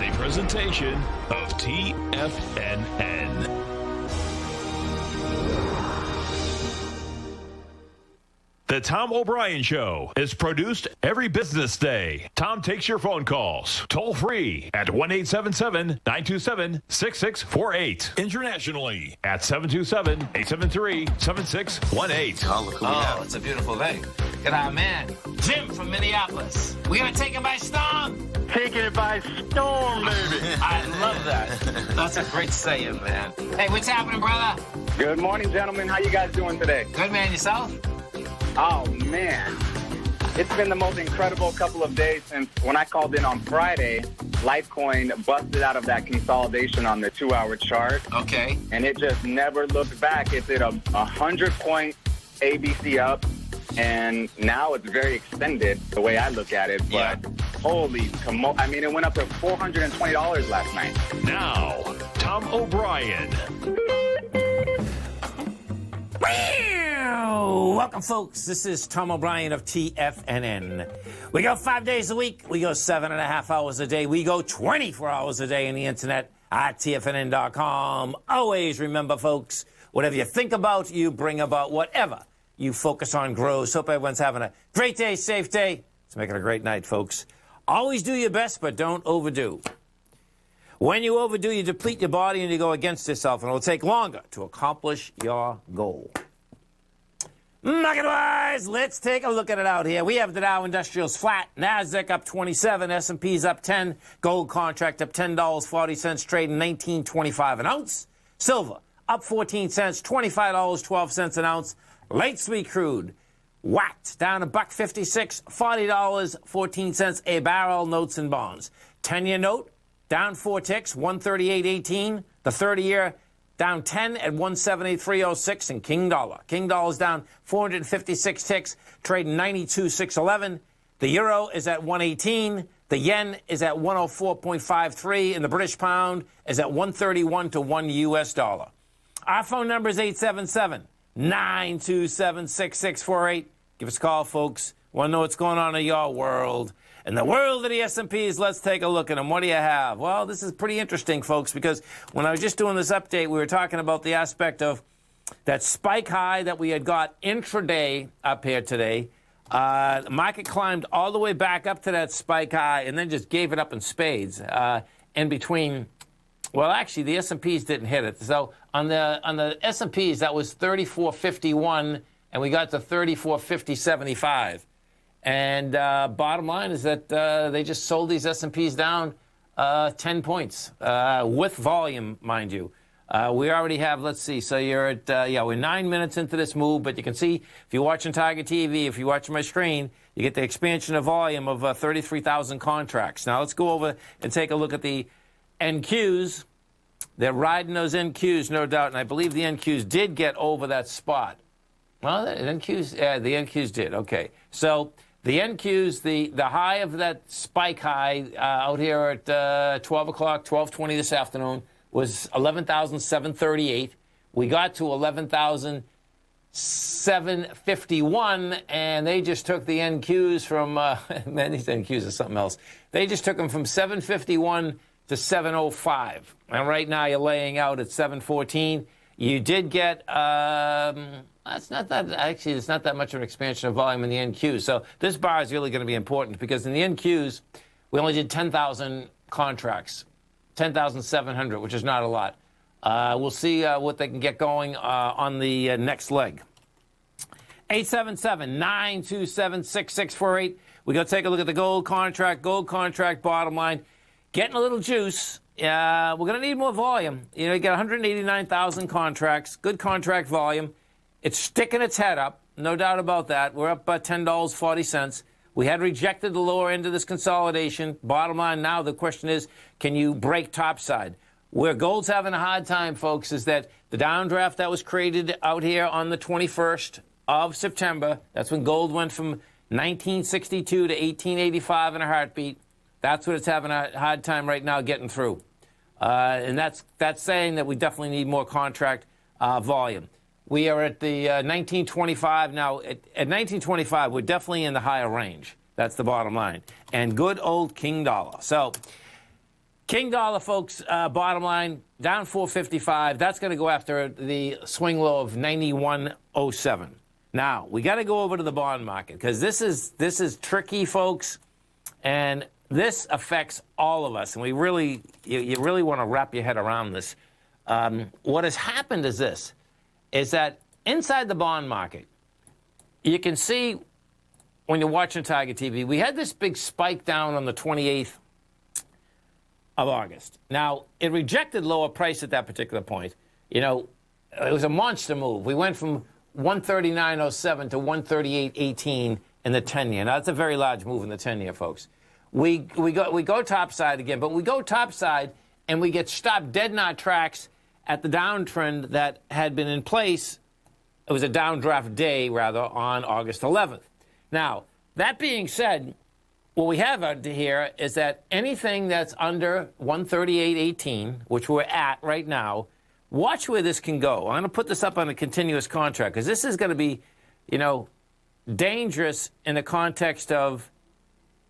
is a presentation of TFNN. The Tom O'Brien Show is produced every business day. Tom takes your phone calls toll free at 1-877-927-6648. Internationally at 727-873-7618. Oh, look who we have. It's a beautiful day. Got our man, Jim from Minneapolis. We gonna take it by storm? Taking it by storm, baby. I love that. That's a great saying, man. Hey, what's happening, brother? Good morning, gentlemen. How you guys doing today? Good, man. Yourself? Oh, man. It's been the most incredible couple of days since when I called in on Friday, Litecoin busted out of that consolidation on the 2-hour chart. Okay. And it just never looked back. It did a 100-point ABC up, and now it's very extended the way I look at it. But holy, I mean, it went up to $420 last night. Now, Tom O'Brien. Welcome, folks. This is Tom O'Brien of TFNN. We go 5 days a week. We go 7.5 hours a day. We go 24 hours a day on the internet at TFNN.com. Always remember, folks, whatever you think about, you bring about. Whatever you focus on grows. Hope everyone's having a great day, safe day. Let's make it a great night, folks. Always do your best, but don't overdo. When you overdo, you deplete your body and you go against yourself, and it'll take longer to accomplish your goal. Market-wise, let's take a look at it out here. We have the Dow Industrials flat, NASDAQ up 27, S&P's up 10, gold contract up $10.40, trading $19.25 an ounce. Silver up 14 cents, $25.12 an ounce. Late sweet crude whacked down $1.56, $40.14 a barrel. Notes and bonds. 10-year note down 4 ticks, 138.18. The 30-year down 10 at 178.306. And King Dollar's down 456 ticks, trading 92.611. The euro is at 118. The yen is at 104.53, and the British pound is at 131 to 1 U.S. dollar. Our phone number is 877-927-6648. Give us a call, folks. Want to know what's going on in your world. In the world of the S&Ps, let's take a look at them. What do you have? Well, this is pretty interesting, folks, because when I was just doing this update, we were talking about the aspect of that spike high that we had got intraday up here today. The market climbed all the way back up to that spike high and then just gave it up in spades. In between, well, actually, the S&Ps didn't hit it. So on the S&Ps, that was 34.51, and we got to 34.50.75. And bottom line is that they just sold these S&Ps down 10 points with volume, mind you. We already have, let's see, so you're at, we're 9 minutes into this move, but you can see if you're watching Tiger TV, if you're watching my screen, you get the expansion of volume of 33,000 contracts. Now let's go over and take a look at the NQs. They're riding those NQs, no doubt, and I believe the NQs did get over that spot. Well, the NQs did, okay. So the NQs, the high of that spike high out here at 12 o'clock, 12:20 this afternoon was 11,738. We got to 11,751, and they just took the NQs from, man, these NQs are something else. They just took them from 751 to 705. And right now you're laying out at 714. You did get, it's not that much of an expansion of volume in the NQs. So this bar is really going to be important because in the NQs, we only did 10,000 contracts, 10,700, which is not a lot. We'll see what they can get going on the next leg. 877-927-6648. We go take a look at the gold contract bottom line. Getting a little juice. We're going to need more volume. You know, you got 189,000 contracts, good contract volume. It's sticking its head up, no doubt about that. We're up $10.40. We had rejected the lower end of this consolidation. Bottom line now, the question is, can you break topside? Where gold's having a hard time, folks, is that the downdraft that was created out here on the 21st of September, that's when gold went from 1962 to 1885 in a heartbeat. That's what it's having a hard time right now getting through. And that's saying that we definitely need more contract volume. We are at the 1925 now. At 1925, we're definitely in the higher range. That's the bottom line. And good old King Dollar. So King dollar, folks, bottom line, down 455. That's going to go after the swing low of 91.07. Now, we got to go over to the bond market because this is tricky, folks, and this affects all of us. And we really, you really want to wrap your head around this. What has happened is this, is that inside the bond market, you can see when you're watching Tiger TV, we had this big spike down on the 28th of August. Now, it rejected lower price at that particular point. You know, it was a monster move. We went from 139.07 to 138.18 in the 10-year. Now, that's a very large move in the 10-year, folks. We go topside again, but we go topside and we get stopped dead in our tracks at the downtrend that had been in place. It was a downdraft day, rather, on August 11th. Now, that being said, what we have out here is that anything that's under 138.18, which we're at right now, watch where this can go. I'm going to put this up on a continuous contract because this is going to be, you know, dangerous in the context of,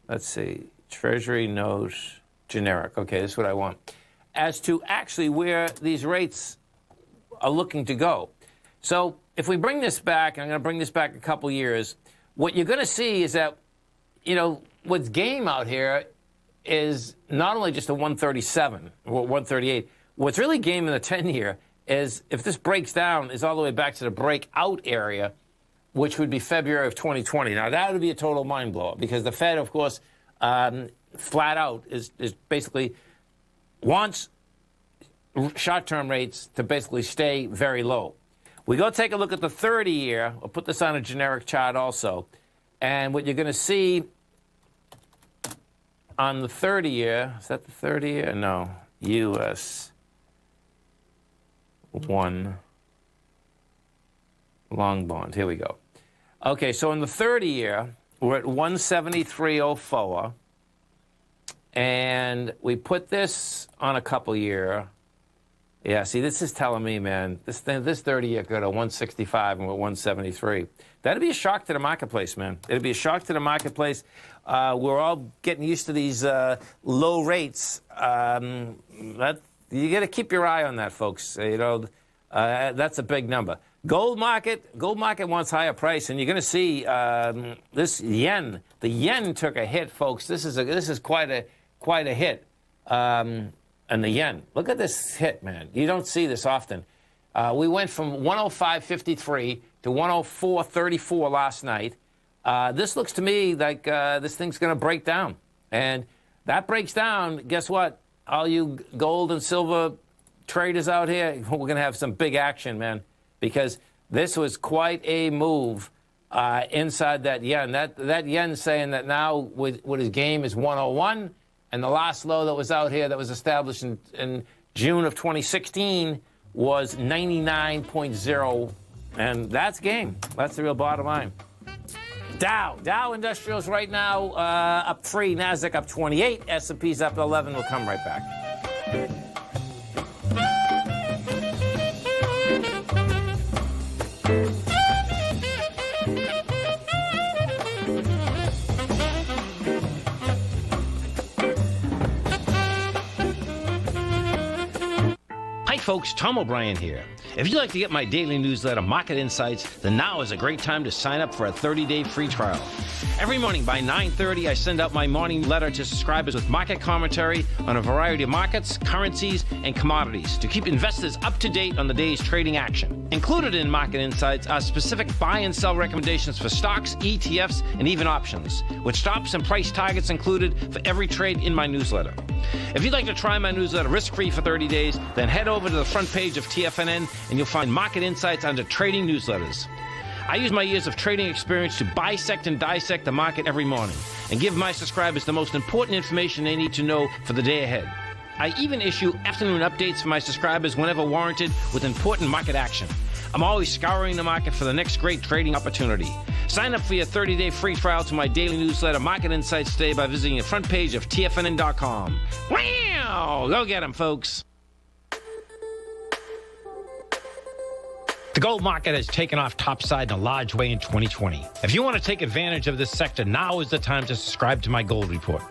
let's see, Treasury notes generic. Okay, this is what I want. As to actually where these rates are looking to go. So if we bring this back, and I'm going to bring this back a couple years, what you're going to see is that, you know, what's game out here is not only just a 137 or 138. What's really game in the 10-year is if this breaks down, is all the way back to the breakout area, which would be February of 2020. Now, that would be a total mind blower because the Fed, of course, flat out is basically wants short-term rates to basically stay very low. We go take a look at the 30-year. I'll put this on a generic chart also. And what you're going to see on the 30-year, is that the 30-year? No, U.S. 1 long bond. Here we go. Okay, so in the 30-year, we're at 173.04. And we put this on a couple year. Yeah, see, this is telling me, man, this 30-year could go to 165 and we're 173. That'd be a shock to the marketplace, man. It'd be a shock to the marketplace. We're all getting used to these low rates. You got to keep your eye on that, folks. You know, that's a big number. Gold market wants higher price, and you're going to see this yen. The yen took a hit, folks. This is quite a hit. And the yen. Look at this hit, man. You don't see this often. We went from 105.53 to 104.34 last night. This looks to me like this thing's going to break down. And that breaks down, guess what? All you gold and silver traders out here, we're going to have some big action, man, because this was quite a move inside that yen. That yen saying that now with his game is 101. And the last low that was out here that was established in June of 2016 was 99.0. And that's game. That's the real bottom line. Dow Industrials right now up 3, NASDAQ up 28, S&P's up 11. We'll come right back. Hi folks, Tom O'Brien here. If you'd like to get my daily newsletter, Market Insights, then now is a great time to sign up for a 30-day free trial. Every morning by 9:30, I send out my morning letter to subscribers with market commentary on a variety of markets, currencies, and commodities to keep investors up to date on the day's trading action. Included in Market Insights are specific buy and sell recommendations for stocks, ETFs, and even options, with stops and price targets included for every trade in my newsletter. If you'd like to try my newsletter risk-free for 30 days, then head over to the front page of TFNN and you'll find Market Insights under Trading Newsletters. I use my years of trading experience to bisect and dissect the market every morning and give my subscribers the most important information they need to know for the day ahead. I even issue afternoon updates for my subscribers whenever warranted with important market action. I'm always scouring the market for the next great trading opportunity. Sign up for your 30-day free trial to my daily newsletter, Market Insights, today by visiting the front page of TFNN.com. Wow! Go get them, folks. The gold market has taken off topside in a large way in 2020. If you want to take advantage of this sector, now is the time to subscribe to my gold report.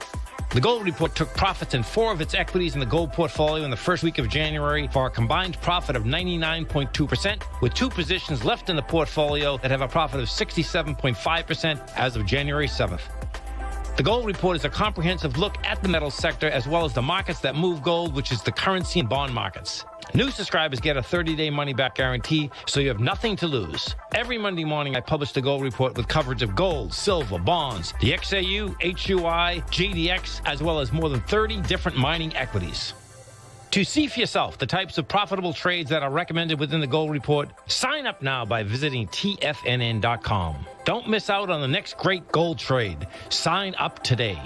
The gold report took profits in 4 of its equities in the gold portfolio in the first week of January for a combined profit of 99.2%, with 2 positions left in the portfolio that have a profit of 67.5% as of January 7th. The gold report is a comprehensive look at the metals sector as well as the markets that move gold, which is the currency and bond markets. New subscribers get a 30-day money-back guarantee, so you have nothing to lose. Every Monday morning, I publish the Gold Report with coverage of gold, silver, bonds, the XAU, HUI, GDX, as well as more than 30 different mining equities. To see for yourself the types of profitable trades that are recommended within the Gold Report, sign up now by visiting TFNN.com. Don't miss out on the next great gold trade. Sign up today.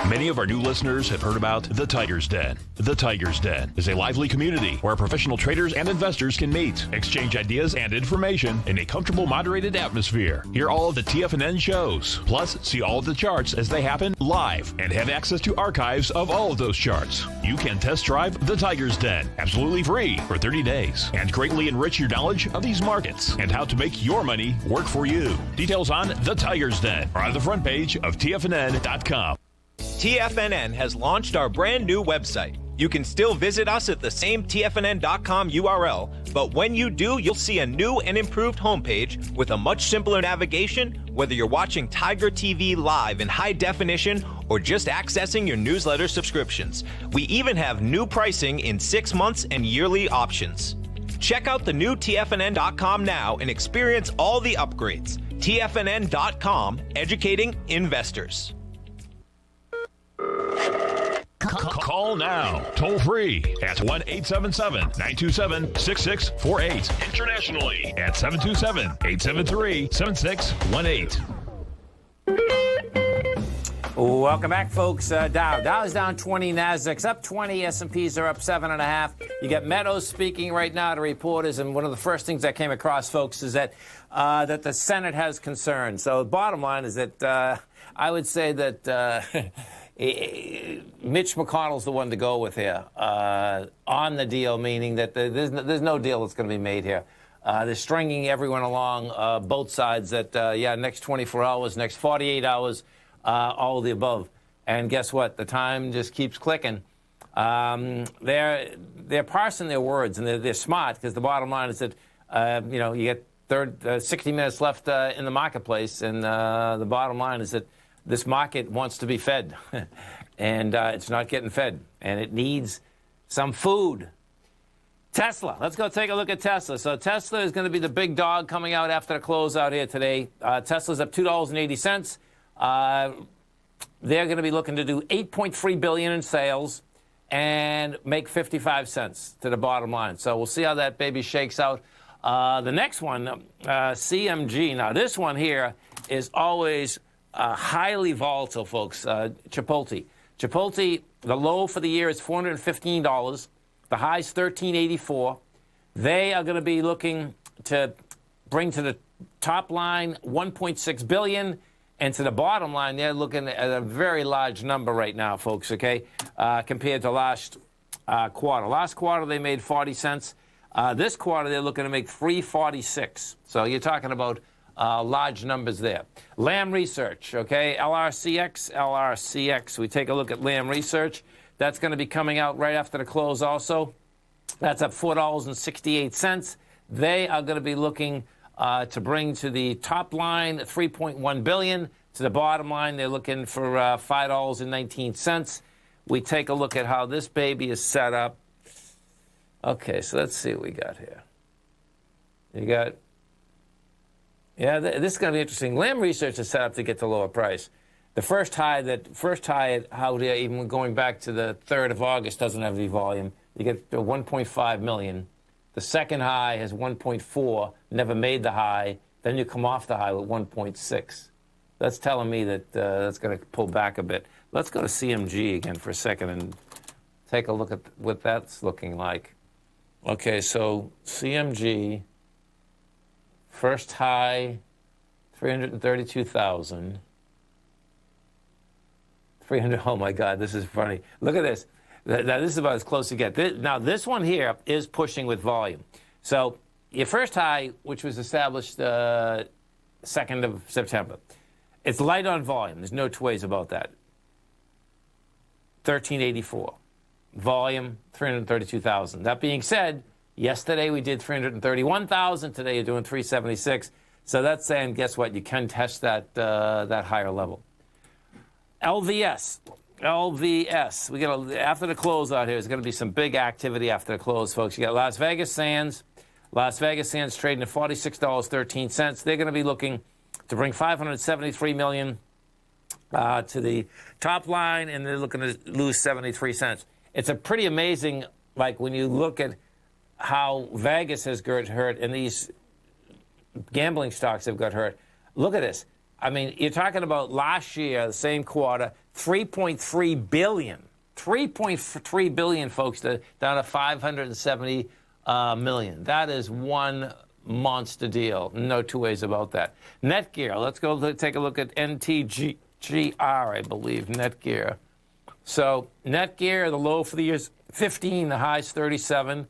Many of our new listeners have heard about The Tiger's Den. The Tiger's Den is a lively community where professional traders and investors can meet, exchange ideas and information in a comfortable, moderated atmosphere. Hear all of the TFNN shows, plus see all of the charts as they happen live and have access to archives of all of those charts. You can test drive The Tiger's Den absolutely free for 30 days and greatly enrich your knowledge of these markets and how to make your money work for you. Details on The Tiger's Den are on the front page of TFNN.com. TFNN has launched our brand new website. You can still visit us at the same TFNN.com URL, but when you do, you'll see a new and improved homepage with a much simpler navigation, whether you're watching Tiger TV live in high definition or just accessing your newsletter subscriptions. We even have new pricing in 6 months and yearly options. Check out the new TFNN.com now and experience all the upgrades. TFNN.com, educating investors. Call now, toll free at 1-877-927-6648. Internationally at 727-873-7618. Welcome back, folks. Dow's down 20, Nasdaq's up 20, S&Ps are up 7.5. You got Meadows speaking right now to reporters, and one of the first things I came across, folks, is that that the Senate has concerns. So the bottom line is that I would say that Mitch McConnell's the one to go with here on the deal, meaning that there's no deal that's going to be made here. They're stringing everyone along, both sides, that, next 24 hours, next 48 hours, all of the above. And guess what? The time just keeps clicking. They're parsing their words, and they're smart, because the bottom line is that, you get 60 minutes left in the marketplace, and the bottom line is that this market wants to be fed, and it's not getting fed, and it needs some food. Tesla. Let's go take a look at Tesla. So Tesla is going to be the big dog coming out after the close out here today. Tesla's up $2.80. They're going to be looking to do $8.3 billion in sales and make 55 cents to the bottom line. So we'll see how that baby shakes out. The next one, CMG. Now, this one here is always highly volatile, folks. Chipotle. Chipotle, the low for the year is $415. The high is $13.84. They are going to be looking to bring to the top line $1.6 billion, and to the bottom line, they're looking at a very large number right now, folks, okay, compared to last quarter. Last quarter, they made 40 cents. This quarter, they're looking to make $3.46. So you're talking about large numbers there. Lam Research, okay, LRCX. We take a look at Lam Research. That's going to be coming out right after the close also. That's up $4.68. They are going to be looking to bring to the top line $3.1 billion. To the bottom line, they're looking for $5.19. We take a look at how this baby is set up. Okay, so let's see what we got here. You got... Yeah, this is going to be interesting. Lam Research is set up to get the lower price. The first high out here, even going back to the 3rd of August, doesn't have any volume. You get 1.5 million. The second high has 1.4, never made the high. Then you come off the high with 1.6. That's telling me that that's going to pull back a bit. Let's go to CMG again for a second and take a look at what that's looking like. Okay, so CMG... First high, 332,000. 300. Oh my God, this is funny. Look at this. Now this is about as close as you get. Now this one here is pushing with volume. So your first high, which was established 2nd of September. It's light on volume. There's no two ways about that. 1384. Volume, 332,000. That being said, yesterday we did 331,000. Today you're doing 376. So that's saying, guess what? You can test that that higher level. LVS. We got after the close out here, there's going to be some big activity after the close, folks. You got Las Vegas Sands. Las Vegas Sands trading at $46.13. They're going to be looking to bring $573 million to the top line, and they're looking to lose 73 cents. It's a pretty amazing, like when you look at how Vegas has got hurt and these gambling stocks have got hurt. Look at this. I mean, you're talking about last year, the same quarter, $3.3 billion. $3.3 billion, folks, down to $570 million. That is one monster deal. No two ways about that. Netgear. Let's go take a look at NTGR, I believe, Netgear. So Netgear, the low for the year is 15, the high is 37.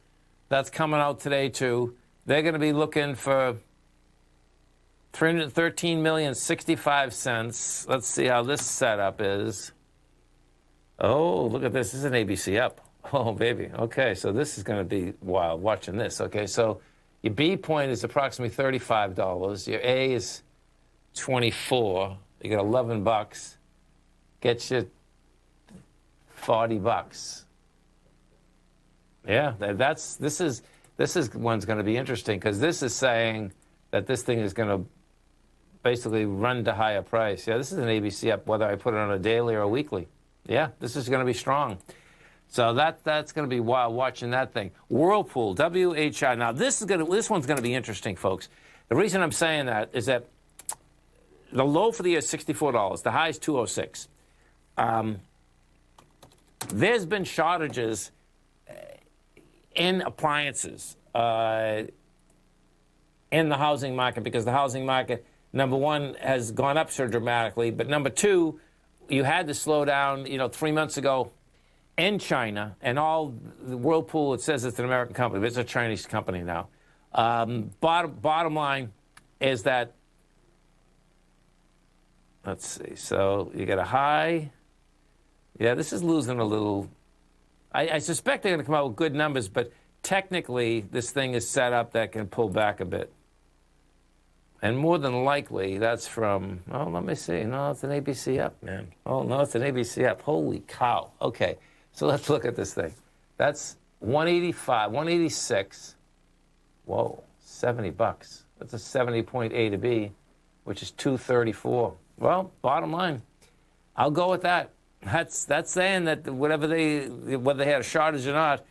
That's coming out today, too. They're going to be looking for $313,065. Let's see how this setup is. Oh, look at this. This is an ABC up. Oh, baby. Okay, so this is going to be wild watching this. Okay, so your B point is approximately $35. Your A is 24. You got $11. Gets you $40. Yeah, this is one's going to be interesting because this is saying that this thing is going to basically run to higher price. Yeah, this is an ABC up, whether I put it on a daily or a weekly. Yeah, this is going to be strong. So that's going to be wild watching that thing. Whirlpool, WHI. Now this one's going to be interesting, folks. The reason I'm saying that is that the low for the year is $64. The high is $206. There's been shortages in appliances in the housing market because the housing market, number one, has gone up so dramatically, but number two, you had to slow down, 3 months ago in China, and all the Whirlpool, it says it's an American company, but it's a Chinese company now. Bottom line is that, let's see, so you get a high. Yeah, this is losing a little. I suspect they're going to come out with good numbers, but technically this thing is set up that can pull back a bit. And more than likely, that's from, let me see. No, it's an ABC up, man. Oh, no, it's an ABC up. Holy cow. Okay, so let's look at this thing. That's 185, 186. Whoa, $70. That's a 70.A to B, which is 234. Well, bottom line, I'll go with that. That's saying that whether they had a shortage or not,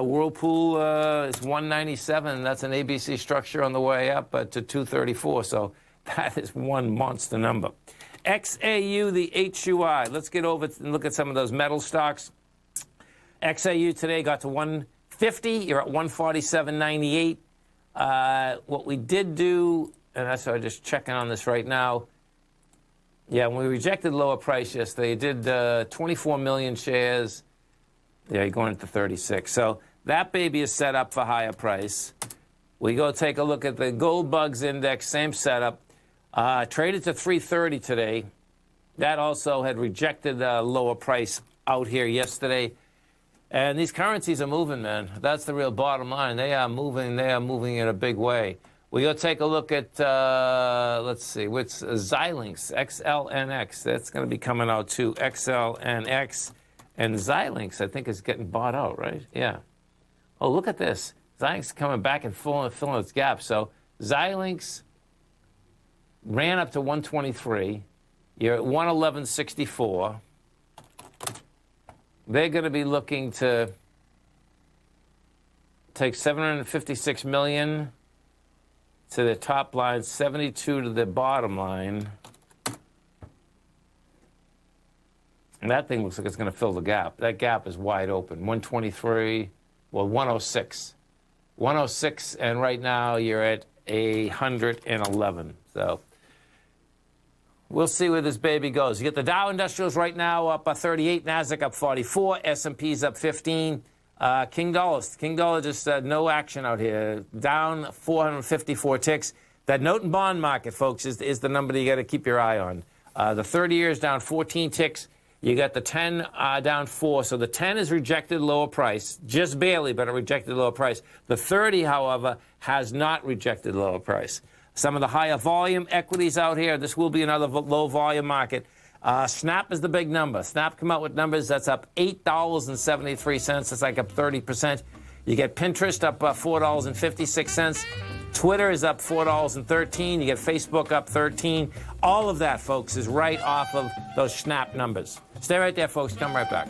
Whirlpool is 197. That's an ABC structure on the way up to 234. So that is one monster number. XAU, the HUI. Let's get over and look at some of those metal stocks. XAU today got to 150. You're at 147.98. What we did do, and that's why I'm just checking on this right now. Yeah, when we rejected lower price yesterday, it did 24 million shares. Yeah, you're going into 36. So that baby is set up for higher price. We go take a look at the Gold Bugs Index, same setup. Traded to 330 today. That also had rejected lower price out here yesterday. And these currencies are moving, man. That's the real bottom line. They are moving in a big way. We go take a look at, let's see, what's Xilinx, XLNX. That's going to be coming out too, XLNX. And Xilinx, I think, is getting bought out, right? Yeah. Oh, look at this. Xilinx is coming back and filling its gap. So Xilinx ran up to 123. You're at 111.64. They're going to be looking to take $756 million to the top line, 72 to the bottom line. And that thing looks like it's going to fill the gap. That gap is wide open. 123, well, 106. 106, and right now you're at 111. So we'll see where this baby goes. You get the Dow Industrials right now up 38, NASDAQ up 44, S&P's up 15. King Dollar just no action out here. Down 454 ticks. That note and bond market, folks, is the number that you got to keep your eye on. The 30 years down 14 ticks. You got the 10 down 4. So the 10 is rejected lower price, just barely, but it rejected lower price. The 30, however, has not rejected lower price. Some of the higher volume equities out here, this will be another low volume market. Snap is the big number. Snap come out with numbers that's up $8.73. That's like up 30%. You get Pinterest up $4.56. Twitter is up $4.13. You get Facebook up 13. All of that, folks, is right off of those Snap numbers. Stay right there, folks. Come right back.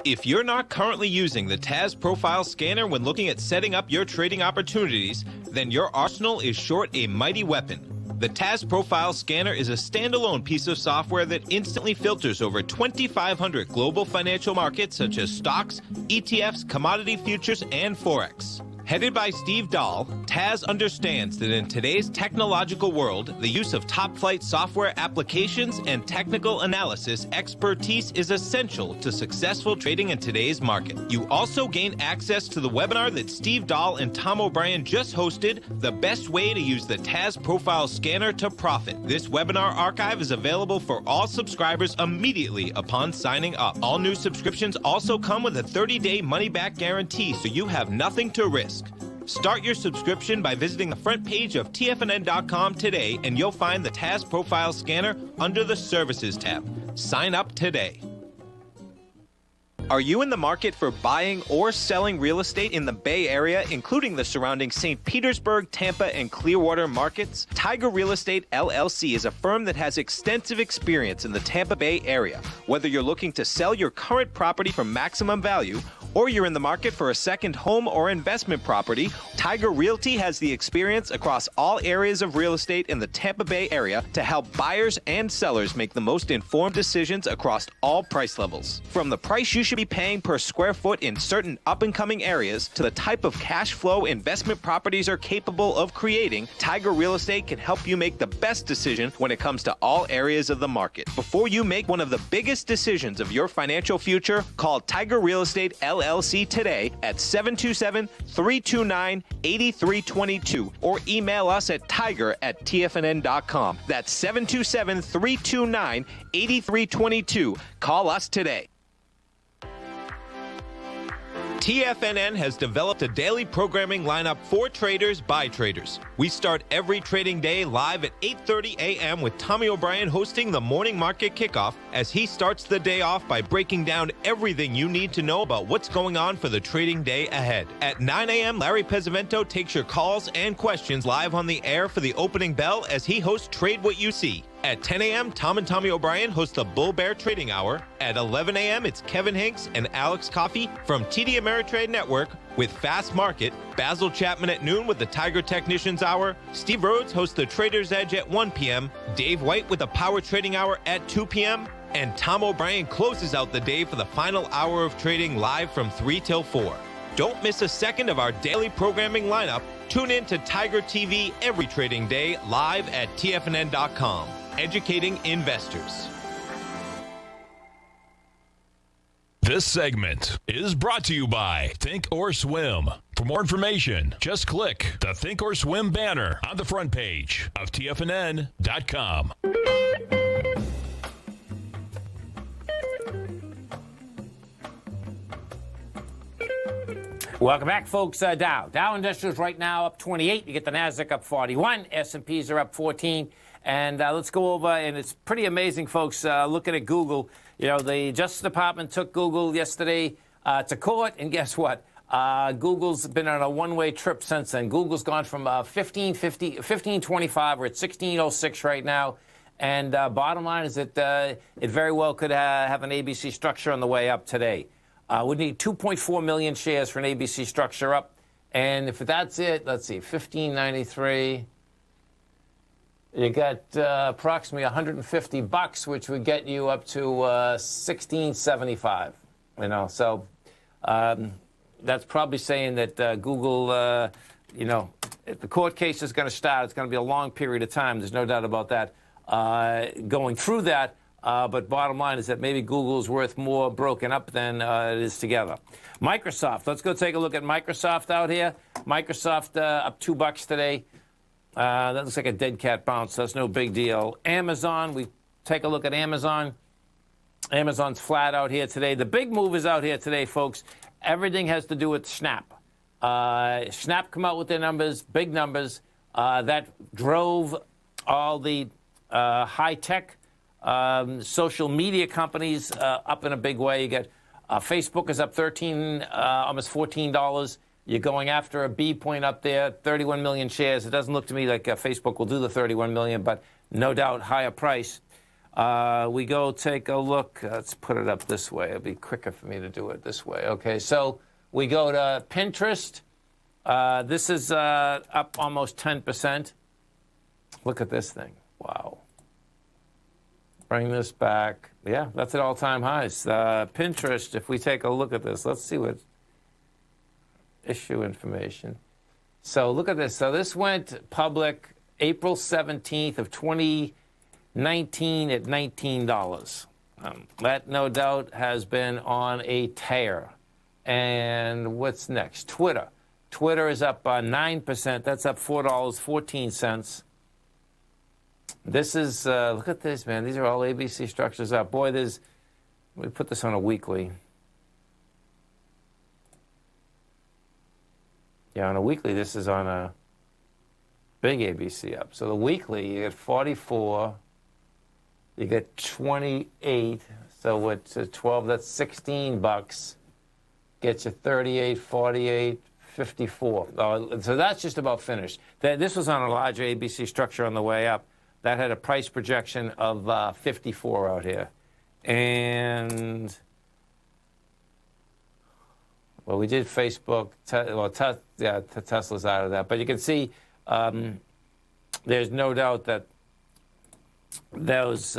If you're not currently using the TAS Profile Scanner when looking at setting up your trading opportunities, then your arsenal is short a mighty weapon. The TAS Profile Scanner is a standalone piece of software that instantly filters over 2,500 global financial markets such as stocks, ETFs, commodity futures, and Forex. Headed by Steve Dahl, TAS understands that in today's technological world, the use of top-flight software applications and technical analysis expertise is essential to successful trading in today's market. You also gain access to the webinar that Steve Dahl and Tom O'Brien just hosted, The Best Way to Use the TAS Profile Scanner to Profit. This webinar archive is available for all subscribers immediately upon signing up. All new subscriptions also come with a 30-day money-back guarantee, so you have nothing to risk. Start your subscription by visiting the front page of TFNN.com today, and you'll find the TAS Profile Scanner under the Services tab. Sign up today. Are you in the market for buying or selling real estate in the Bay Area, including the surrounding St. Petersburg, Tampa, and Clearwater markets? Tiger Real Estate LLC is a firm that has extensive experience in the Tampa Bay area. Whether you're looking to sell your current property for maximum value, or you're in the market for a second home or investment property, Tiger Realty has the experience across all areas of real estate in the Tampa Bay area to help buyers and sellers make the most informed decisions across all price levels. From the price you should be paying per square foot in certain up-and-coming areas to the type of cash flow investment properties are capable of creating, Tiger Real Estate can help you make the best decision when it comes to all areas of the market. Before you make one of the biggest decisions of your financial future, call Tiger Real Estate LLC today at 727-329-8322 or email us at tiger@tfnn.com. That's 727-329-8322. Call us today. TFNN has developed a daily programming lineup for traders by traders. We start every trading day live at 8:30 a.m. with Tommy O'Brien hosting the morning market kickoff as he starts the day off by breaking down everything you need to know about what's going on for the trading day ahead. At 9 a.m., Larry Pesavento takes your calls and questions live on the air for the opening bell as he hosts Trade What You See. At 10 a.m., Tom and Tommy O'Brien host the Bull Bear Trading Hour. At 11 a.m., it's Kevin Hinks and Alex Coffey from TD Ameritrade Network with Fast Market. Basil Chapman at noon with the Tiger Technicians Hour. Steve Rhodes hosts the Trader's Edge at 1 p.m. Dave White with the Power Trading Hour at 2 p.m. And Tom O'Brien closes out the day for the final hour of trading live from 3 till 4. Don't miss a second of our daily programming lineup. Tune in to Tiger TV every trading day live at TFNN.com. Educating investors. This segment is brought to you by Think or Swim. For more information, just click the Think or Swim banner on the front page of TFNN.com. Welcome back, folks. Dow Industrials right now up 28. You get the Nasdaq up 41. S&Ps are up 14. And let's go over, and it's pretty amazing, folks, looking at Google. You know, the Justice Department took Google yesterday to court, and guess what? Google's been on a one-way trip since then. Google's gone from 1525, we're at 1606 right now. And bottom line is that it very well could have an ABC structure on the way up today. We need 2.4 million shares for an ABC structure up. And if that's it, let's see, 1593... You got approximately $150, which would get you up to 1675. You know, so that's probably saying that Google, you know, the court case is going to start. It's going to be a long period of time. There's no doubt about that. Going through that, but bottom line is that maybe Google's worth more broken up than it is together. Microsoft. Let's go take a look at Microsoft out here. Microsoft up $2 today. That looks like a dead cat bounce. That's no big deal. Amazon. We take a look at Amazon. Amazon's flat out here today. The big move is out here today, folks. Everything has to do with Snap. Snap come out with their numbers, big numbers. That drove all the high-tech social media companies up in a big way. You get Facebook is up almost $14. You're going after a B point up there, 31 million shares. It doesn't look to me like Facebook will do the 31 million, but no doubt higher price. We go take a look. Let's put it up this way. It'll be quicker for me to do it this way. Okay, so we go to Pinterest. This is up almost 10%. Look at this thing. Wow. Bring this back. Yeah, that's at all-time highs. Pinterest, if we take a look at this, let's see what issue information. So look at this. So this went public April 17th of 2019 at $19. That, no doubt, has been on a tear. And what's next? Twitter. Twitter is up 9%. That's up $4.14. This is, look at this, man. These are all ABC structures up. Boy, let me put this on a weekly. Yeah, on a weekly, this is on a big ABC up. So the weekly, you get 44. You get 28. So what's 12? That's $16. Gets you 38, 48, 54. So that's just about finished. This was on a larger ABC structure on the way up. That had a price projection of 54 out here. And, well, we did Facebook. Tesla's out of that. But you can see there's no doubt that those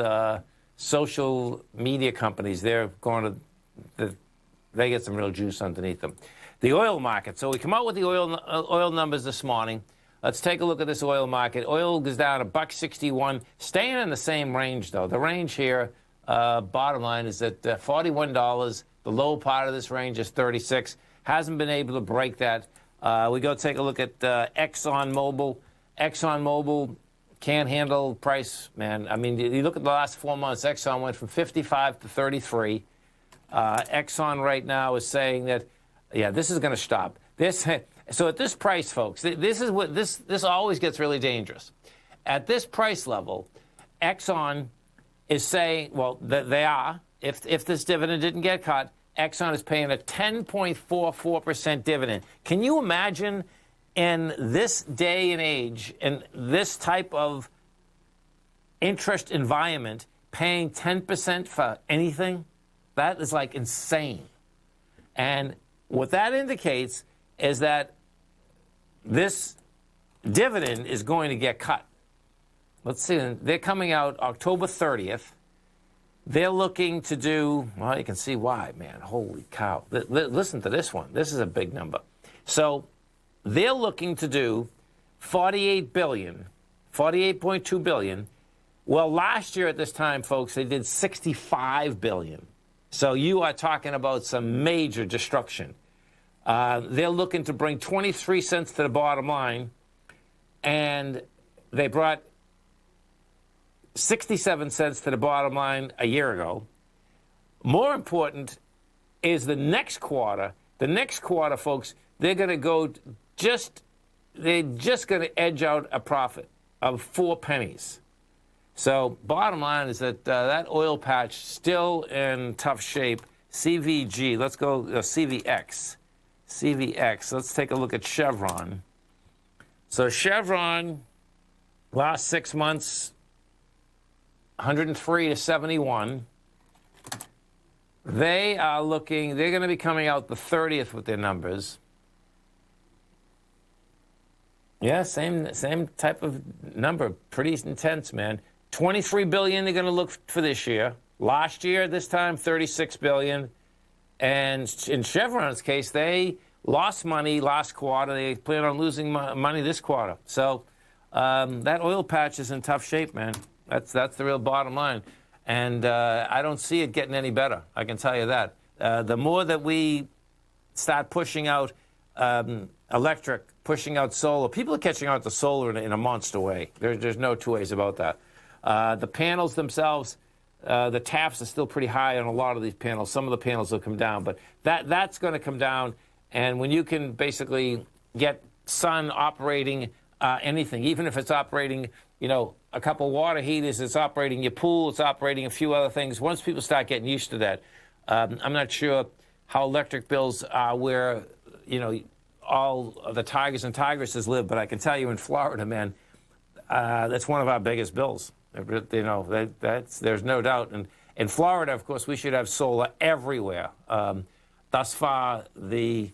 social media companies, they're going to, they get some real juice underneath them. The oil market. So we come out with the oil numbers this morning. Let's take a look at this oil market. Oil goes down $1.61, staying in the same range, though. The range here, bottom line, is at $41. The low part of this range is $36. Hasn't been able to break that. We go take a look at ExxonMobil. ExxonMobil can't handle price, man. I mean, you look at the last 4 months, Exxon went from 55 to 33. Exxon right now is saying that, yeah, this is going to stop. So at this price, folks, this always gets really dangerous. At this price level, Exxon is saying, well, they are, if this dividend didn't get cut, Exxon is paying a 10.44% dividend. Can you imagine in this day and age, in this type of interest environment, paying 10% for anything? That is like insane. And what that indicates is that this dividend is going to get cut. Let's see. They're coming out October 30th. They're looking to do, well, you can see why, man. Holy cow. Listen to this one. This is a big number. So they're looking to do $48 billion, $48.2 billion. Well, last year at this time, folks, they did $65 billion. So you are talking about some major destruction. They're looking to bring 23 cents to the bottom line, and they brought 67 cents to the bottom line a year ago. More important is the next quarter. The next quarter, folks, they're going to go they're just going to edge out a profit of 4 pennies. So bottom line is that that oil patch still in tough shape. CVG, let's go CVX. CVX, let's take a look at Chevron. So Chevron, last 6 months, 103 to 71. They're going to be coming out the 30th with their numbers. Yeah, same type of number. Pretty intense, man. $23 billion they're going to look for this year. Last year, this time, $36 billion. And in Chevron's case, they lost money last quarter. They plan on losing money this quarter. So that oil patch is in tough shape, man. That's the real bottom line. And I don't see it getting any better. I can tell you that. The more that we start pushing out electric, pushing out solar, people are catching on to solar in a monster way. There's no two ways about that. The panels themselves, the taps are still pretty high on a lot of these panels. Some of the panels will come down, but that's going to come down. And when you can basically get sun operating anything, even if it's operating, a couple water heaters, it's operating your pool, it's operating a few other things. Once people start getting used to that, I'm not sure how electric bills are where, all of the tigers and tigresses live, but I can tell you in Florida, man, that's one of our biggest bills. There's no doubt. And in Florida, of course, we should have solar everywhere. Thus far, the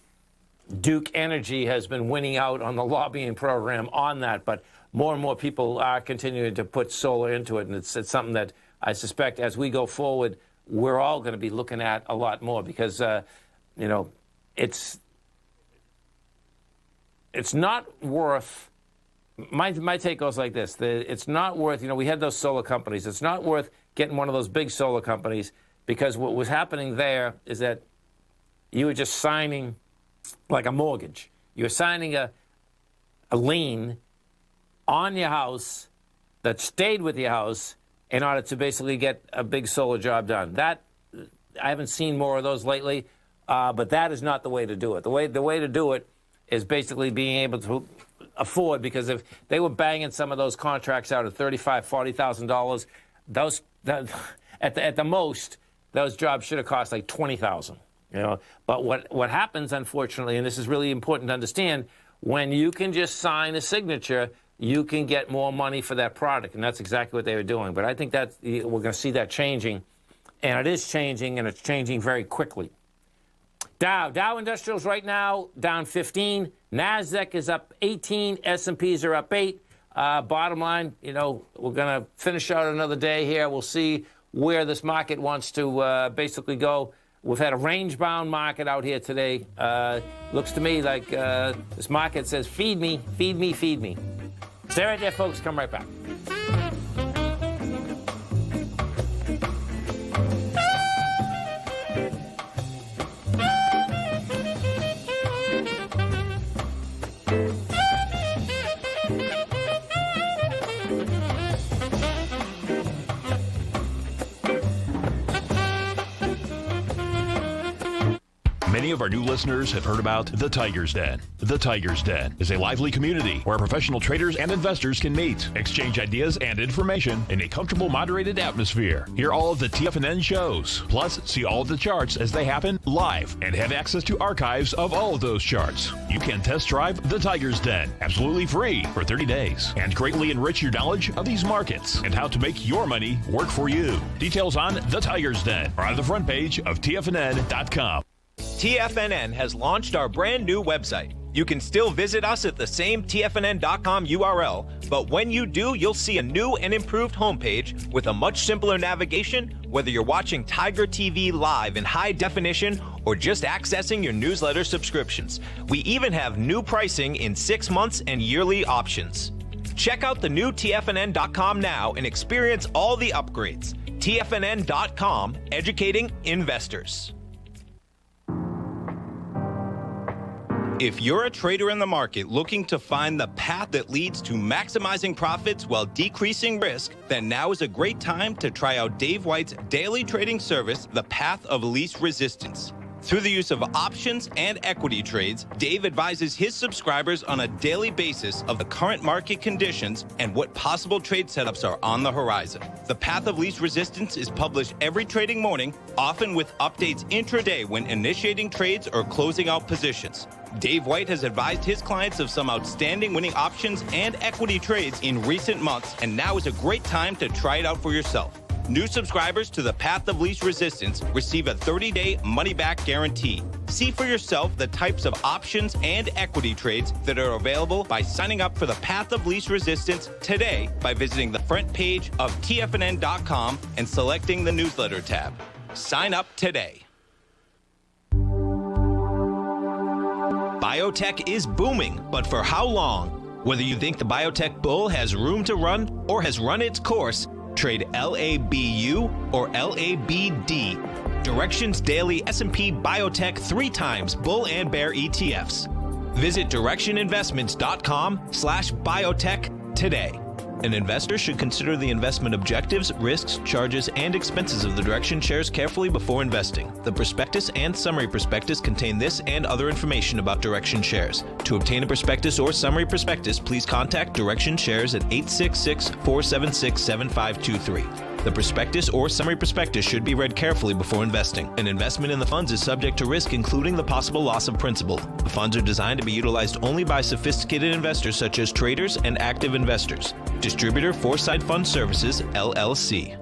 Duke Energy has been winning out on the lobbying program on that, but more and more people are continuing to put solar into it, and it's something that I suspect as we go forward, we're all going to be looking at a lot more because, it's not worth. My take goes like this: it's not worth. We had those solar companies. It's not worth getting one of those big solar companies because what was happening there is that you were just signing like a mortgage. You were signing a lien on your house that stayed with your house in order to basically get a big solar job done. That I haven't seen more of those lately, but that is not the way to do it. The way to do it is basically being able to afford, because if they were banging some of those contracts out at $35,000, $40,000, at the most, those jobs should have cost like $20,000. But what happens, unfortunately, and this is really important to understand, when you can just sign a signature, you can get more money for that product, and that's exactly what they were doing. But I think that we're going to see that changing, and it is changing, and it's changing very quickly. Dow Industrials right now down 15. NASDAQ is up 18. S&Ps are up 8. Bottom line, we're going to finish out another day here. We'll see where this market wants to basically go. We've had a range-bound market out here today. Looks to me like this market says, feed me, feed me, feed me. Stay right there, folks. Come right back. Many of our new listeners have heard about the Tiger's Den. The Tiger's Den is a lively community where professional traders and investors can meet, exchange ideas and information in a comfortable, moderated atmosphere. Hear all of the TFNN shows, plus see all of the charts as they happen live and have access to archives of all of those charts. You can test drive the Tiger's Den absolutely free for 30 days and greatly enrich your knowledge of these markets and how to make your money work for you. Details on the Tiger's Den are on the front page of TFNN.com. TFNN has launched our brand new website. You can still visit us at the same TFNN.com URL, but when you do, you'll see a new and improved homepage with a much simpler navigation, whether you're watching Tiger TV live in high definition or just accessing your newsletter subscriptions. We even have new pricing in 6 months and yearly options. Check out the new TFNN.com now and experience all the upgrades. TFNN.com, educating investors. If you're a trader in the market looking to find the path that leads to maximizing profits while decreasing risk, then now is a great time to try out Dave White's daily trading service, The Path of Least Resistance. Through the use of options and equity trades, Dave advises his subscribers on a daily basis of the current market conditions and what possible trade setups are on the horizon. The Path of Least Resistance is published every trading morning, often with updates intraday when initiating trades or closing out positions. Dave White has advised his clients of some outstanding winning options and equity trades in recent months, and now is a great time to try it out for yourself. New subscribers to the Path of Least Resistance receive a 30-day money-back guarantee. See for yourself the types of options and equity trades that are available by signing up for the Path of Least Resistance today by visiting the front page of TFNN.com and selecting the newsletter tab. Sign up today. biotech is booming, but for how long? Whether you think the biotech bull has room to run or has run its course, trade LABU or LABD. Direction's daily S&P Biotech 3 times bull and bear ETFs. Visit directioninvestments.com/biotech today. An investor should consider the investment objectives, risks, charges, and expenses of the Direction shares carefully before investing. The prospectus and summary prospectus contain this and other information about Direction shares. To obtain a prospectus or summary prospectus, please contact Direction shares at 866-476-7523. The prospectus or summary prospectus should be read carefully before investing. An investment in the funds is subject to risk, including the possible loss of principal. The funds are designed to be utilized only by sophisticated investors such as traders and active investors. Distributor Foresight Fund Services, LLC.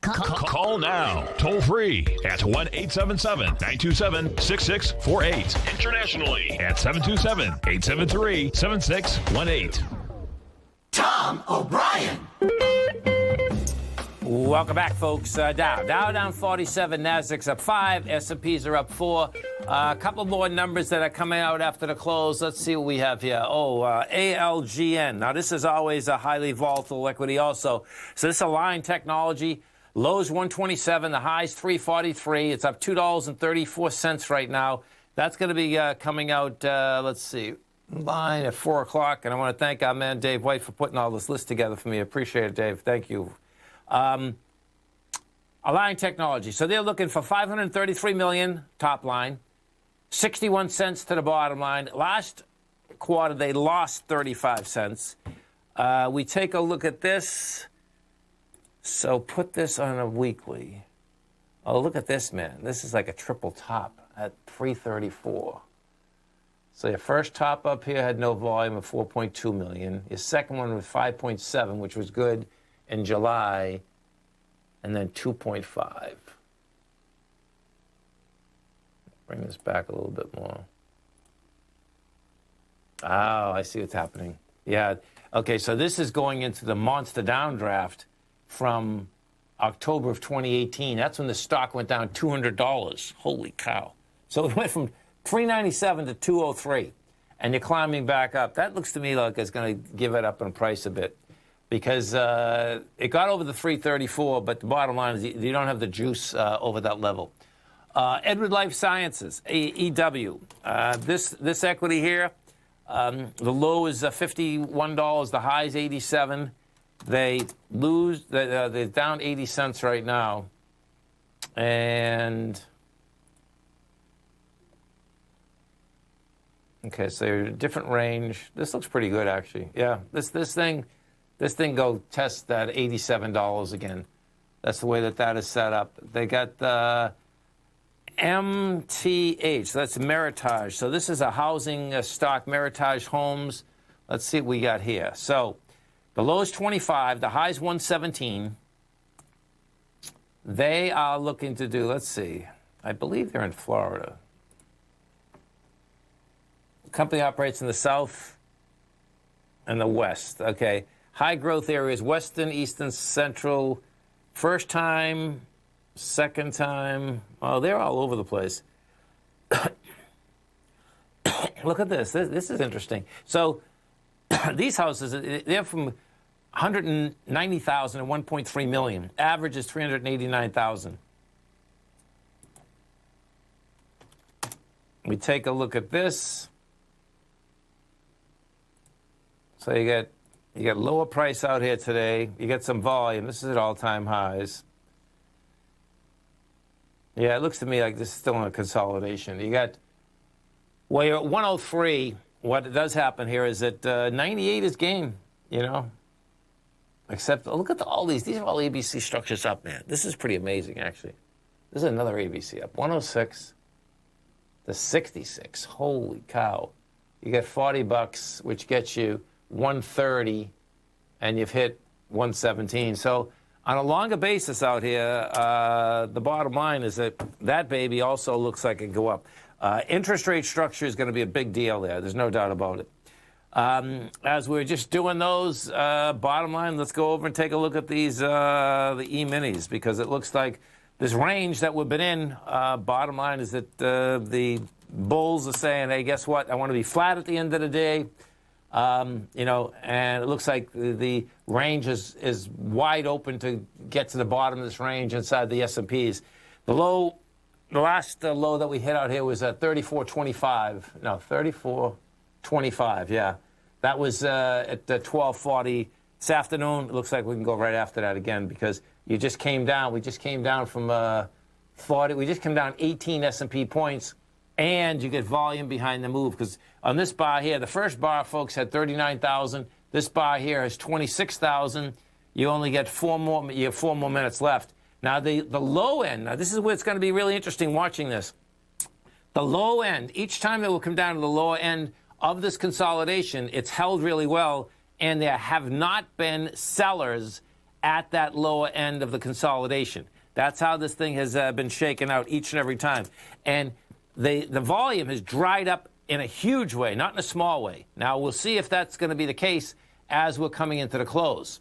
Call now, toll free at 1-877-927-6648. Internationally at 727-873-7618. Tom O'Brien. Welcome back, folks. Dow down 47, Nasdaq's up 5, S&Ps are up 4. A couple more numbers that are coming out after the close. Let's see what we have here. ALGN. Now, this is always a highly volatile equity also. So this is Align Technology. Lows 127, the highs 343. It's up $2.34 right now. That's going to be coming out, let's see, line at 4 o'clock. And I want to thank our man Dave White for putting all this list together for me. Appreciate it, Dave. Thank you. Align Technology. So they're looking for $533 million top line, 61 cents to the bottom line. Last quarter, they lost 35 cents. We take a look at this. So put this on a weekly. Oh, look at this, man. This is like a triple top at 334. So your first top up here had no volume of 4.2 million. Your second one was 5.7, which was good in July, and then 2.5. Bring this back a little bit more. Oh, I see what's happening. Yeah. Okay, so this is going into the monster downdraft from October of 2018. That's when the stock went down $200. Holy cow. So it went from $397 to $203, and you're climbing back up. That looks to me like it's going to give it up in price a bit, because it got over the 334, but the bottom line is you don't have the juice over that level. Edward Life Sciences, EW. This equity here, the low is $51, the high is 87. They're down 80 cents right now. And okay, so you're a different range. This looks pretty good, actually. Yeah, this thing go test that $87 again. That's the way that is set up. They got the MTH, so that's Meritage. So this is a housing stock, Meritage Homes. Let's see what we got here. So the low is 25, the high is 117. They are looking to do, let's see, I believe they're in Florida. The company operates in the South and the West. Okay. High growth areas, Western, Eastern, Central, first time, second time. Oh, they're all over the place. Look at this. This is interesting. So these houses, they're from 190,000 to 1.3 million. Average is 389,000. We take a look at this. So you get lower price out here today. You get some volume. This is at all-time highs. Yeah, it looks to me like this is still in a consolidation. You got, well, you're at 103. What does happen here is that 98 is game, you know. Except, look at all these. These are all ABC structures up, man. This is pretty amazing, actually. This is another ABC up. 106 to 66. Holy cow. You get $40, which gets you 130, and you've hit 117. So on a longer basis out here, the bottom line is that baby also looks like it can go up. Interest rate structure is going to be a big deal there. There's no doubt about it. As we're just doing those, bottom line, let's go over and take a look at these the E-minis, because it looks like this range that we've been in, bottom line is that the bulls are saying, hey, guess what? I want to be flat at the end of the day. And it looks like the range is wide open to get to the bottom of this range inside the S&Ps. The last low that we hit out here was at 34.25. No, 34.25, yeah. That was at 12:40 this afternoon. It looks like we can go right after that again because you just came down. We just came down from 40. We just came down 18 S&P points, and you get volume behind the move because on this bar here, the first bar, folks, had 39,000. This bar here has 26,000. You only get you have 4 more minutes left. Now, the low end, now this is where it's going to be really interesting watching this. The low end, each time that will come down to the lower end of this consolidation, it's held really well, and there have not been sellers at that lower end of the consolidation. That's how this thing has been shaken out each and every time. And the volume has dried up in a huge way, not in a small way. Now, we'll see if that's going to be the case as we're coming into the close.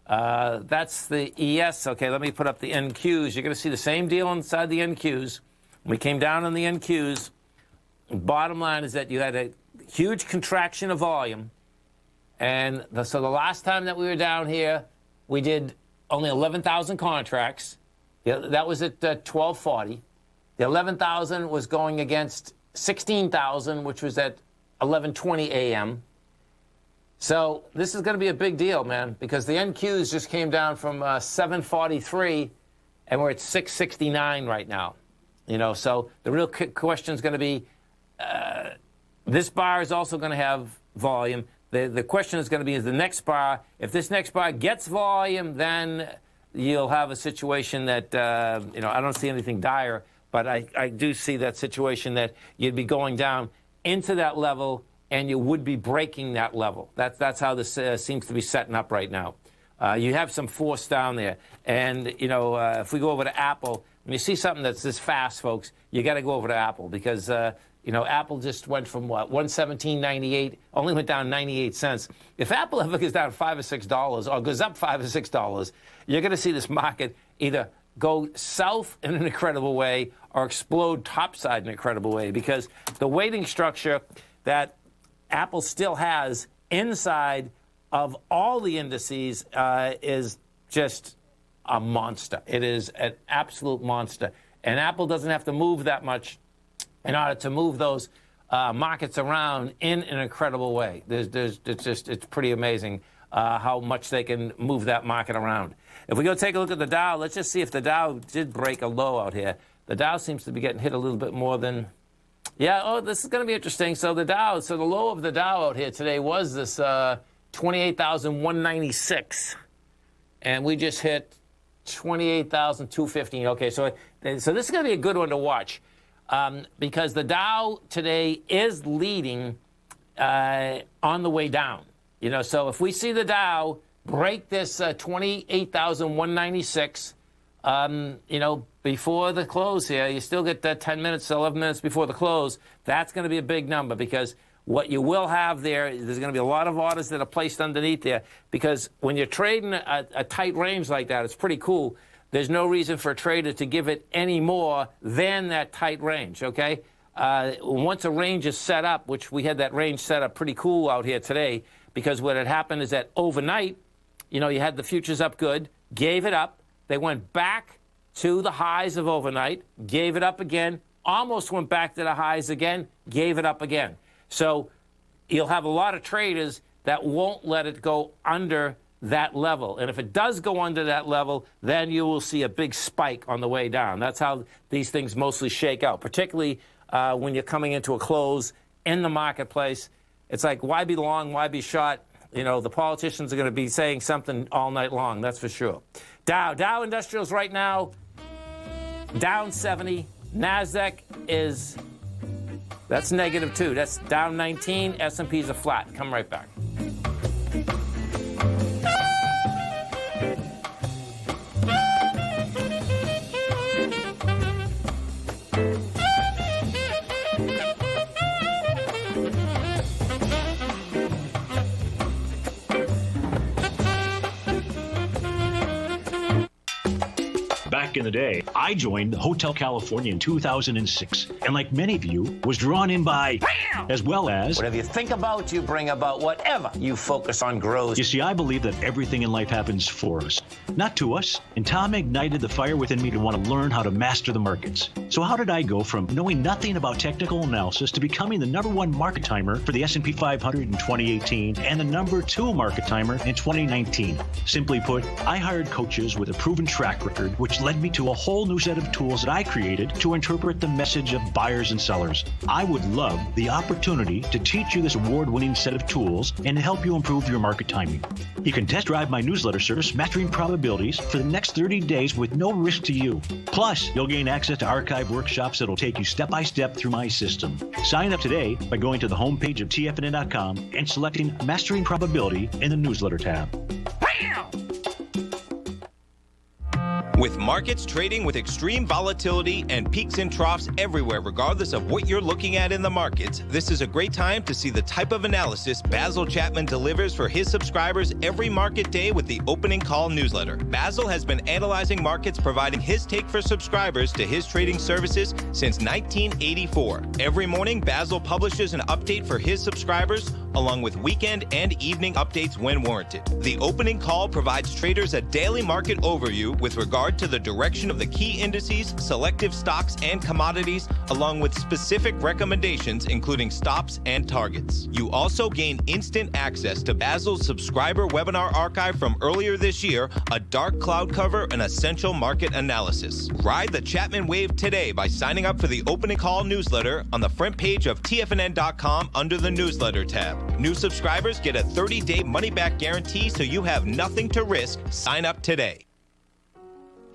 That's the ES. Okay, let me put up the NQs. You're going to see the same deal inside the NQs. We came down on the NQs. Bottom line is that you had a huge contraction of volume. And so the last time that we were down here, we did only 11,000 contracts. That was at 12:40. The 11,000 was going against 16,000, which was at 11:20 a.m. So this is going to be a big deal, man, because the NQs just came down from 743, and we're at 669 right now. So the real question is going to be, this bar is also going to have volume. The question is going to be, is the next bar, if this next bar gets volume, then you'll have a situation that, I don't see anything dire, but I do see that situation that you'd be going down into that level and you would be breaking that level. That's how this seems to be setting up right now. You have some force down there. And, if we go over to Apple, when you see something that's this fast, folks, you got to go over to Apple because, Apple just went from, what, 117.98, only went down 98 cents. If Apple ever goes down $5 or $6 or goes up $5 or $6, you're going to see this market either go south in an incredible way or explode topside in an incredible way because the weighting structure that Apple still has inside of all the indices is just a monster. It is an absolute monster. And Apple doesn't have to move that much in order to move those markets around in an incredible way. It's pretty amazing how much they can move that market around. If we go take a look at the Dow, let's just see if the Dow did break a low out here. The Dow seems to be getting hit a little bit more than... Yeah, this is going to be interesting. So the low of the Dow out here today was this 28,196. And we just hit 28,215. Okay, so this is going to be a good one to watch because the Dow today is leading on the way down. So if we see the Dow break this 28,196, before the close here, you still get 10 minutes, 11 minutes before the close. That's going to be a big number because what you will have there's going to be a lot of orders that are placed underneath there because when you're trading a tight range like that, it's pretty cool. There's no reason for a trader to give it any more than that tight range, okay? Once a range is set up, which we had that range set up pretty cool out here today because what had happened is that overnight, you had the futures up good, gave it up. They went back to the highs of overnight, gave it up again, almost went back to the highs again, gave it up again. So you'll have a lot of traders that won't let it go under that level. And if it does go under that level, then you will see a big spike on the way down. That's how these things mostly shake out, particularly when you're coming into a close in the marketplace. It's like, why be long, why be short? The politicians are going to be saying something all night long, that's for sure. Dow Industrials right now, down 70. NASDAQ that's -2. That's down 19. S&Ps are flat. Come right back. Back in the day, I joined Hotel California in 2006, and like many of you, was drawn in by, as well as... Whatever you think about, you bring about. Whatever you focus on grows. You see, I believe that everything in life happens for us, not to us. And Tom ignited the fire within me to want to learn how to master the markets. So how did I go from knowing nothing about technical analysis to becoming the #1 market timer for the S&P 500 in 2018 and the #2 market timer in 2019? Simply put, I hired coaches with a proven track record, which led me to a whole new set of tools that I created to interpret the message of buyers and sellers. I would love the opportunity to teach you this award-winning set of tools and to help you improve your market timing. You can test drive my newsletter service, Mastering Probabilities, for the next 30 days with no risk to you. Plus, you'll gain access to archive workshops that'll take you step-by-step through my system. Sign up today by going to the homepage of TFNN.com and selecting Mastering Probability in the newsletter tab. With markets trading with extreme volatility and peaks and troughs everywhere, regardless of what you're looking at in the markets, this is a great time to see the type of analysis Basil Chapman delivers for his subscribers every market day with the Opening Call newsletter. Basil has been analyzing markets, providing his take for subscribers to his trading services since 1984. Every morning, Basil publishes an update for his subscribers, along with weekend and evening updates when warranted. The Opening Call provides traders a daily market overview with regard to the direction of the key indices, selective stocks, and commodities, along with specific recommendations, including stops and targets. You also gain instant access to Basil's subscriber webinar archive from earlier this year, a dark cloud cover, and essential market analysis. Ride the Chapman wave today by signing up for the Opening Call newsletter on the front page of TFNN.com under the newsletter tab. New subscribers get a 30-day money-back guarantee, so you have nothing to risk. Sign up today.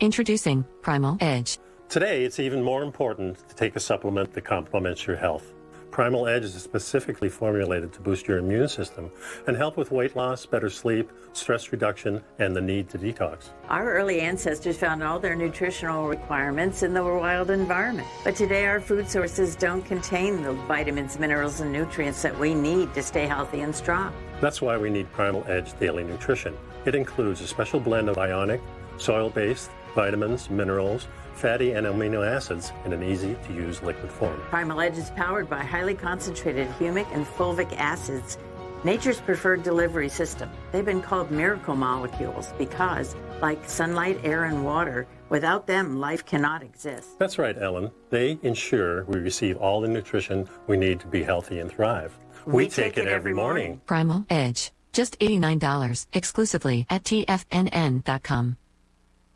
Introducing Primal Edge. Today, it's even more important to take a supplement that complements your health. Primal Edge is specifically formulated to boost your immune system and help with weight loss, better sleep, stress reduction, and the need to detox. Our early ancestors found all their nutritional requirements in the wild environment. But today, our food sources don't contain the vitamins, minerals, and nutrients that we need to stay healthy and strong. That's why we need Primal Edge Daily Nutrition. It includes a special blend of ionic, soil-based, vitamins, minerals, fatty and amino acids in an easy-to-use liquid form. Primal Edge is powered by highly concentrated humic and fulvic acids, nature's preferred delivery system. They've been called miracle molecules because, like sunlight, air, and water, without them, life cannot exist. That's right, Ellen. They ensure we receive all the nutrition we need to be healthy and thrive. We take it every morning. Primal Edge. Just $89 exclusively at TFNN.com.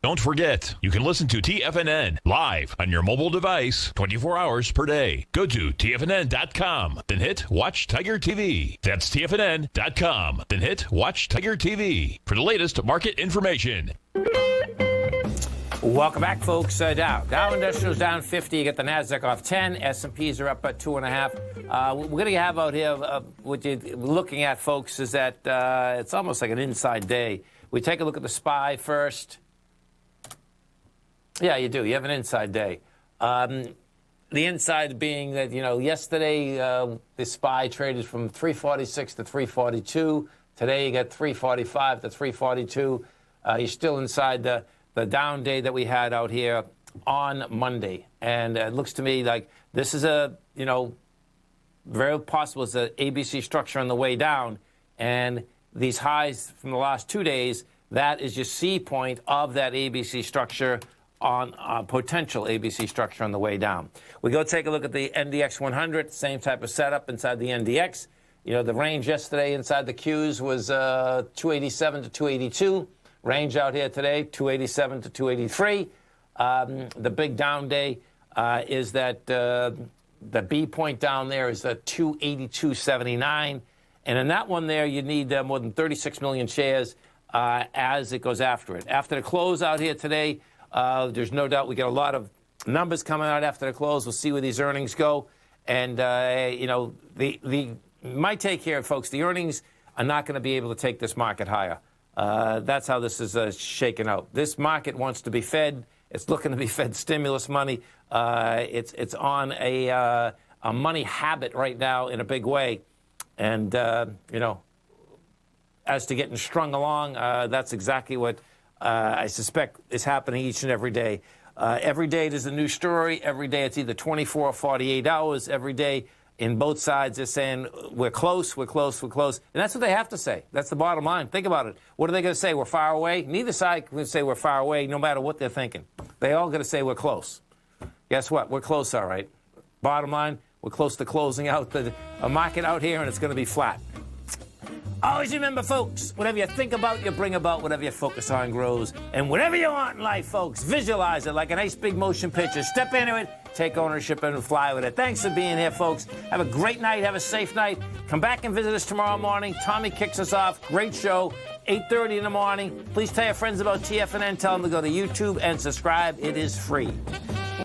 Don't forget, you can listen to TFNN live on your mobile device 24 hours per day. Go to TFNN.com, then hit Watch Tiger TV. That's TFNN.com, then hit Watch Tiger TV for the latest market information. Welcome back, folks. Dow Industrial's down 50. You get the NASDAQ off 10. S&Ps are up at 2.5. We're going to have out here, what you're looking at, folks, is that it's almost like an inside day. We take a look at the SPY first. Yeah, you do. You have an inside day. The inside being that, yesterday the SPY traded from 346 to 342. Today you got 345 to 342. You're still inside the down day that we had out here on Monday. And it looks to me like this is very possible it's an ABC structure on the way down. And these highs from the last 2 days, that is your C point of that ABC structure on potential ABC structure on the way down. We go take a look at the NDX 100, same type of setup inside the NDX. The range yesterday inside the Qs was 287 to 282. Range out here today, 287 to 283. The big down day is that the B point down there is 282.79. And in that one there, you need more than 36 million shares as it goes after it. After the close out here today, there's no doubt we get a lot of numbers coming out after the close. We'll see where these earnings go. And, my take here, folks, the earnings are not going to be able to take this market higher. That's how this is shaken out. This market wants to be fed. It's looking to be fed stimulus money. It's on a money habit right now in a big way. And, as to getting strung along, that's exactly what I suspect is happening each and every day. Every day there's a new story. Every day it's either 24 or 48 hours. Every day in both sides they're saying, we're close, we're close, we're close. And that's what they have to say. That's the bottom line. Think about it. What are they going to say? We're far away? Neither side can say we're far away, no matter what they're thinking. They all going to say we're close. Guess what? We're close, all right. Bottom line, we're close to closing out a market out here, and it's going to be flat. Always remember, folks, whatever you think about, you bring about. Whatever you focus on grows. And whatever you want in life, folks, visualize it like a nice big motion picture. Step into it, take ownership, and fly with it. Thanks for being here, folks. Have a great night. Have a safe night. Come back and visit us tomorrow morning. Tommy kicks us off. Great show, 8:30 in the morning. Please tell your friends about TFNN. Tell them to go to YouTube and subscribe. It is free.